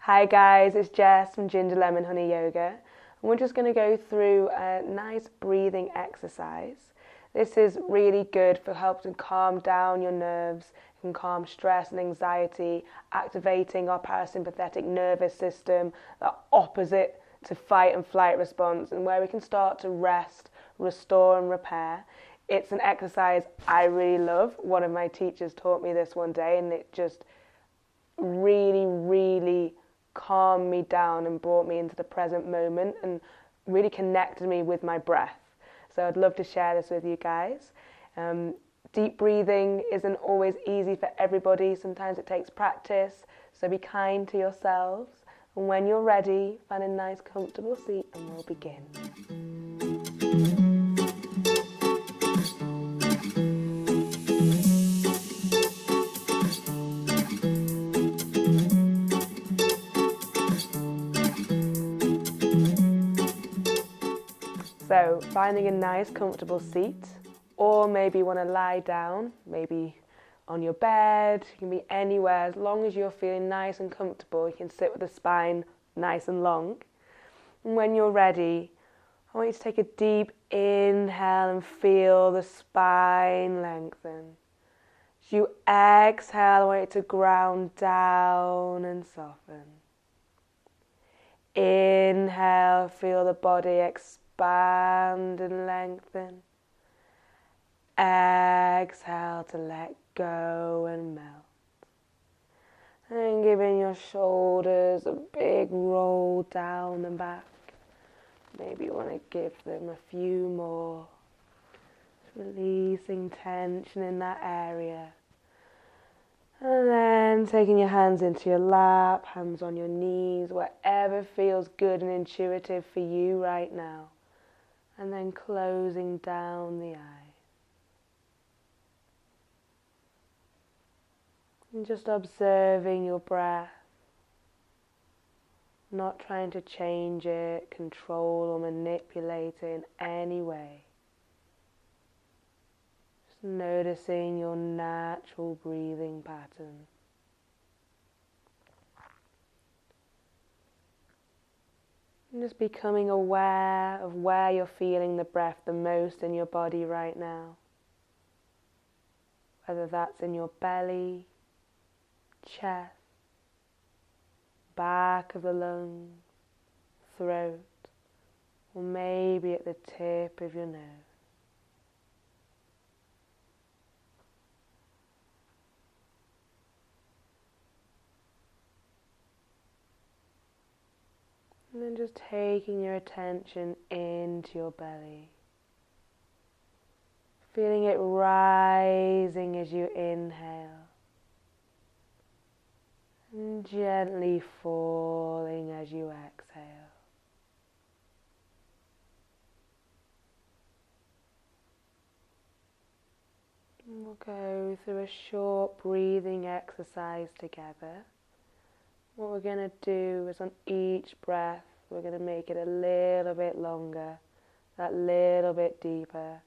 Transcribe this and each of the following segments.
Hi guys, it's Jess from Ginger Lemon Honey Yoga, and we're just going to go through a nice breathing exercise. This is really good for helping calm down your nerves, can calm stress and anxiety, activating our parasympathetic nervous system, the opposite to fight and flight response, and where we can start to rest, restore and repair. It's an exercise I really love. One of my teachers taught me this one day, and it just really calmed me down and brought me into the present moment and really connected me with my breath. So I'd love to share this with you guys. Deep breathing isn't always easy for everybody. Sometimes it takes practice. So be kind to yourselves. And when you're ready, find a nice comfortable seat and we'll begin. So finding a nice comfortable seat, or maybe you want to lie down, maybe on your bed, you can be anywhere. As long as you're feeling nice and comfortable, you can sit with the spine nice and long. And when you're ready, I want you to take a deep inhale and feel the spine lengthen. As you exhale, I want you to ground down and soften. Inhale, feel the body expand and lengthen. Exhale to let go and melt. And giving your shoulders a big roll down the back. Maybe you want to give them a few more. Releasing tension in that area. And then taking your hands into your lap, hands on your knees, wherever feels good and intuitive for you right now. And then closing down the eyes. And just observing your breath. Not trying to change it, control or manipulate it in any way. Noticing your natural breathing pattern. And just becoming aware of where you're feeling the breath the most in your body right now. Whether that's in your belly, chest, back of the lungs, throat, or maybe at the tip of your nose. And then just taking your attention into your belly. Feeling it rising as you inhale. And gently falling as you exhale. And we'll go through a short breathing exercise together. What we're going to do is on each breath, we're going to make it a little bit longer, that little bit deeper.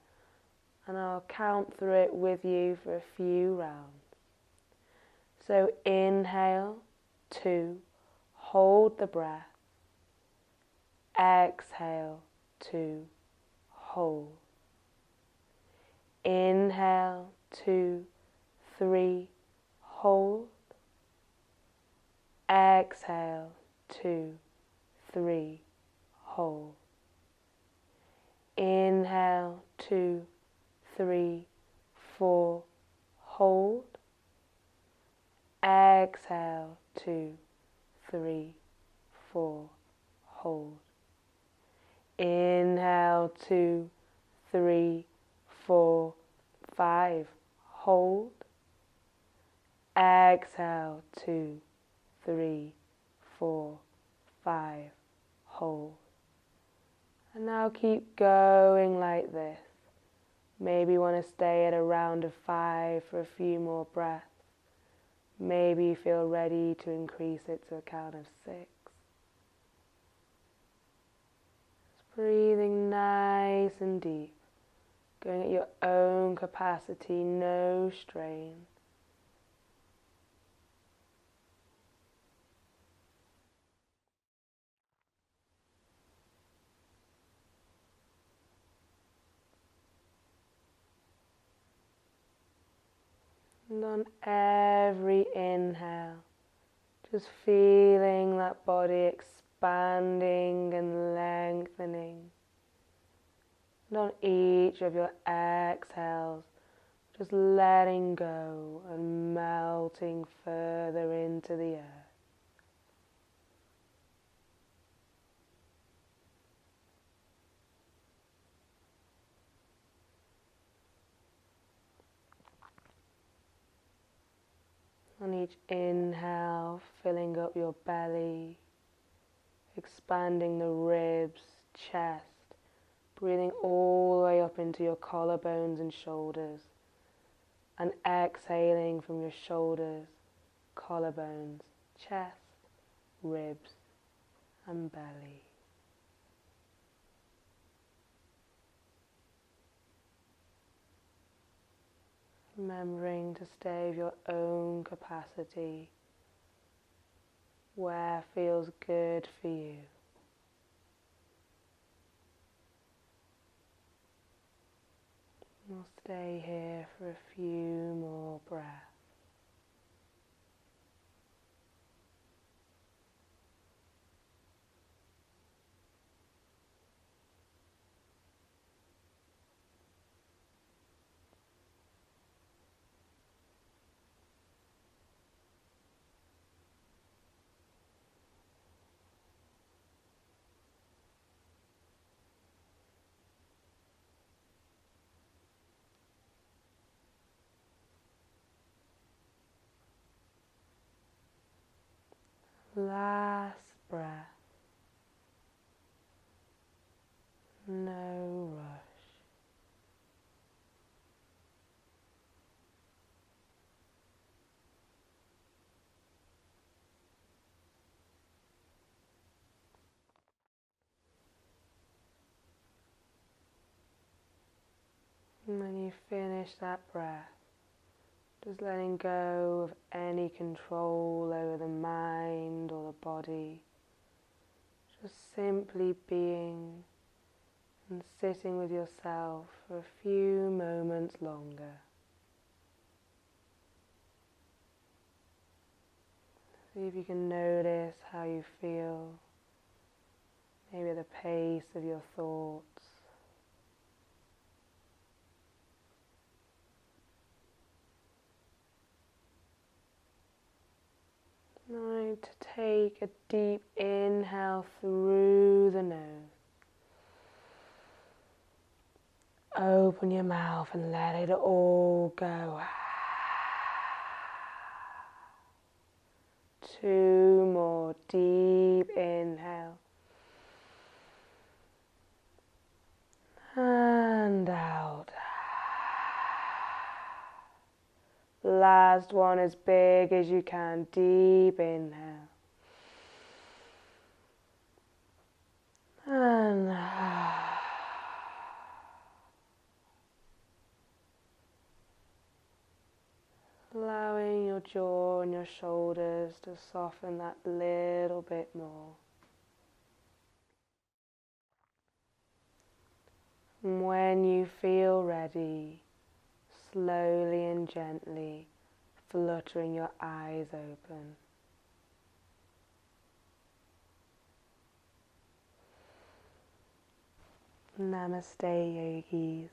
And I'll count through it with you for a few rounds. So inhale, 2, hold the breath. Exhale, 2, hold. Inhale, 2, 3, hold. Exhale, 2, 3, hold. Inhale, 2, 3, 4, hold. Exhale, 2, 3, 4, hold. Inhale, 2, 3, 4, 5, hold. Exhale, 2, 3, 4, 5, hold. And now keep going like this. Maybe you want to stay at a round of 5 for a few more breaths. Maybe you feel ready to increase it to a count of 6. Just breathing nice and deep. Going at your own capacity, no strain. And on every inhale, just feeling that body expanding and lengthening. And on each of your exhales, just letting go and melting further into the earth. On each inhale, filling up your belly, expanding the ribs, chest, breathing all the way up into your collarbones and shoulders, and exhaling from your shoulders, collarbones, chest, ribs, and belly. Remembering to stay of your own capacity, where feels good for you. We'll stay here for a few more breaths. Last breath. No rush. And when you finish that breath, just letting go of any control over the mind or the body. Just simply being and sitting with yourself for a few moments longer. See if you can notice how you feel, maybe the pace of your thoughts. Now to take a deep inhale through the nose. Open your mouth and let it all go. 2 more deep inhale. And out. Last one as big as you can. Deep inhale. And allowing your jaw and your shoulders to soften that little bit more. And when you feel ready, slowly and gently fluttering your eyes open. Namaste, yogis.